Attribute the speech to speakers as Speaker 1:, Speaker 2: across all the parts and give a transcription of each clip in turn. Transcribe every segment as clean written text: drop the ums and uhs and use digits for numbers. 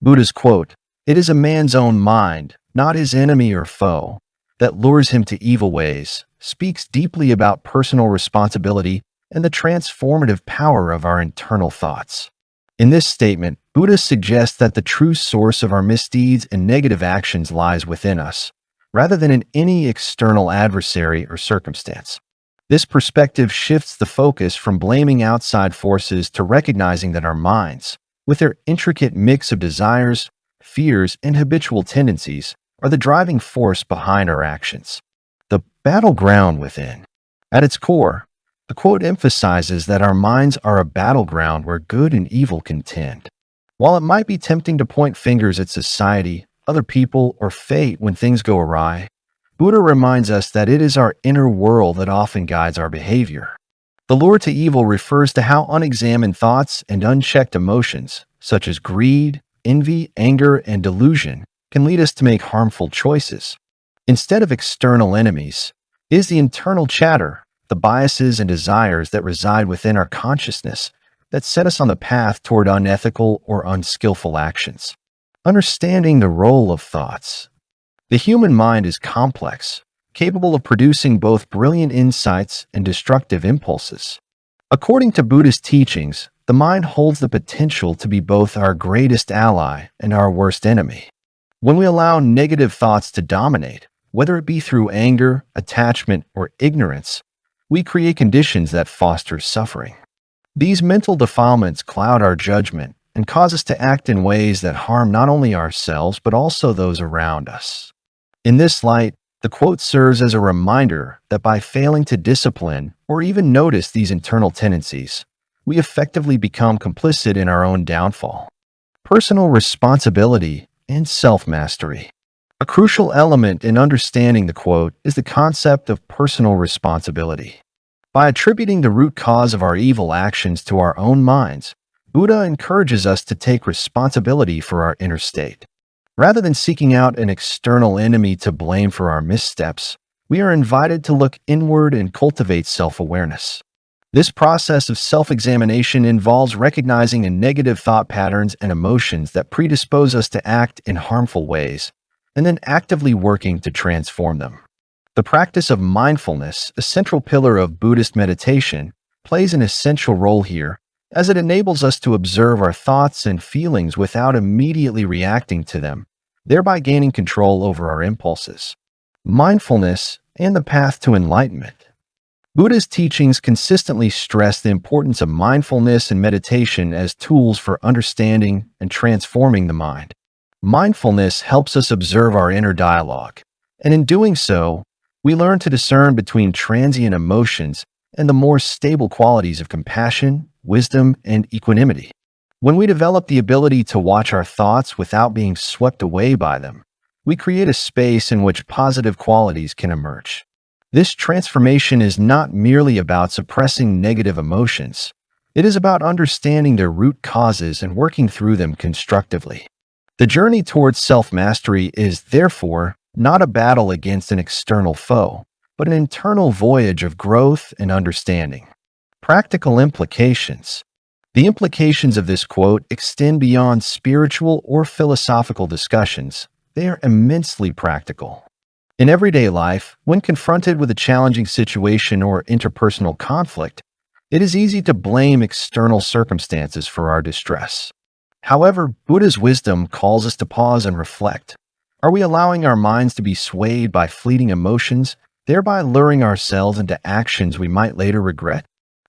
Speaker 1: Buddha's quote, "It is a man's own mind, not his enemy or foe, that lures him to evil ways," speaks deeply about personal responsibility and the transformative power of our internal thoughts. In this statement, Buddha suggests that the true source of our misdeeds and negative actions lies within us, rather than in any external adversary or circumstance. This perspective shifts the focus from blaming outside forces to recognizing that our minds, with their intricate mix of desires, fears, and habitual tendencies, are the driving force behind our actions. The battleground within. At its core, the quote emphasizes that our minds are a battleground where good and evil contend. While it might be tempting to point fingers at society, other people, or fate when things go awry, Buddha reminds us that it is our inner world that often guides our behavior. The lure to evil refers to how unexamined thoughts and unchecked emotions, such as greed, envy, anger, and delusion, can lead us to make harmful choices. Instead of external enemies, it is the internal chatter, the biases and desires that reside within our consciousness that set us on the path toward unethical or unskillful actions. Understanding the role of thoughts. The human mind is complex, capable of producing both brilliant insights and destructive impulses. According to Buddhist teachings, the mind holds the potential to be both our greatest ally and our worst enemy. When we allow negative thoughts to dominate, whether it be through anger, attachment, or ignorance, we create conditions that foster suffering. These mental defilements cloud our judgment and cause us to act in ways that harm not only ourselves but also those around us. In this light, the quote serves as a reminder that by failing to discipline or even notice these internal tendencies, we effectively become complicit in our own downfall. Personal responsibility and self-mastery. A crucial element in understanding the quote is the concept of personal responsibility. By attributing the root cause of our evil actions to our own minds, Buddha encourages us to take responsibility for our inner state. Rather than seeking out an external enemy to blame for our missteps, we are invited to look inward and cultivate self-awareness. This process of self-examination involves recognizing the negative thought patterns and emotions that predispose us to act in harmful ways, and then actively working to transform them. The practice of mindfulness, a central pillar of Buddhist meditation, plays an essential role here, as it enables us to observe our thoughts and feelings without immediately reacting to them, thereby gaining control over our impulses. Mindfulness and the path to enlightenment. Buddha's teachings consistently stress the importance of mindfulness and meditation as tools for understanding and transforming the mind. Mindfulness helps us observe our inner dialogue, and in doing so, we learn to discern between transient emotions and the more stable qualities of compassion, wisdom, and equanimity. When we develop the ability to watch our thoughts without being swept away by them, we create a space in which positive qualities can emerge. This transformation is not merely about suppressing negative emotions. It is about understanding their root causes and working through them constructively. The journey towards self-mastery is, therefore, not a battle against an external foe, but an internal voyage of growth and understanding. Practical implications. The implications of this quote extend beyond spiritual or philosophical discussions. They are immensely practical. In everyday life, when confronted with a challenging situation or interpersonal conflict, it is easy to blame external circumstances for our distress. However, Buddha's wisdom calls us to pause and reflect. Are we allowing our minds to be swayed by fleeting emotions, thereby luring ourselves into actions we might later regret?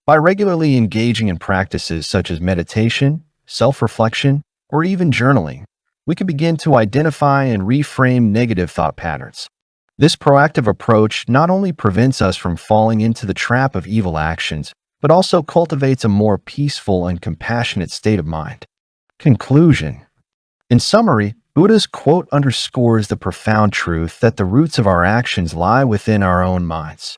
Speaker 1: By regularly engaging in practices such as meditation, self-reflection, or even journaling, we can begin to identify and reframe negative thought patterns. This proactive approach not only prevents us from falling into the trap of evil actions, but also cultivates a more peaceful and compassionate state of mind. Conclusion. In summary, Buddha's quote underscores the profound truth that the roots of our actions lie within our own minds.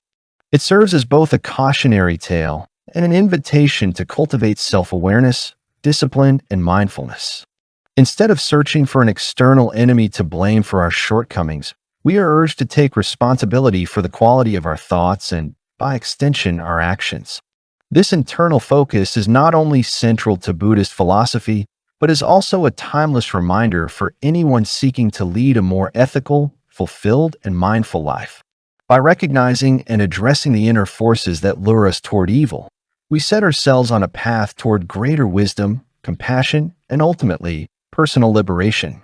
Speaker 1: It serves as both a cautionary tale and an invitation to cultivate self-awareness, discipline, and mindfulness. Instead of searching for an external enemy to blame for our shortcomings, we are urged to take responsibility for the quality of our thoughts and, by extension, our actions. This internal focus is not only central to Buddhist philosophy, but is also a timeless reminder for anyone seeking to lead a more ethical, fulfilled, and mindful life. By recognizing and addressing the inner forces that lure us toward evil, we set ourselves on a path toward greater wisdom, compassion, and ultimately, personal liberation.